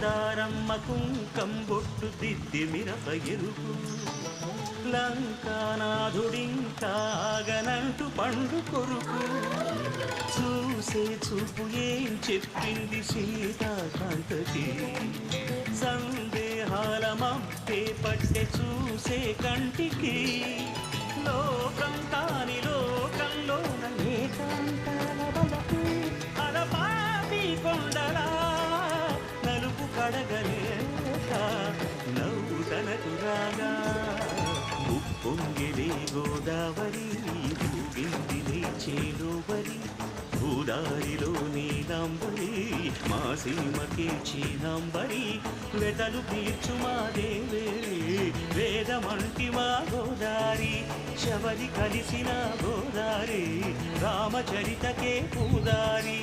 పోదారమ్మ కుంకంబొట్టు దిద్ది మిరప ఎరుపు లంకానాథుడింకాగనంటూ పండు కొరుకు చూసే చూపు ఏం చెప్పింది సీతాకాంతకి సందేహాల మప్పే పట్టె చూసే కంటికి లోకం కాని లోకంలోన ఏకాంతాల బలపు అలపాపి కొండలా నలుపు కడగలేక నవ్వు తనకు రాగా ఉప్పొంగిలే గోదావరి ఊగిందిలే చేలోబరి భూదారిలో నీలాంబరి మా సీమకే చీనాంబరి వెతలు తీర్చు మా దేవేరి వేదమంటి మా గోదారి శబరి కలిసిన గోదారి రామచరితకే పూదారి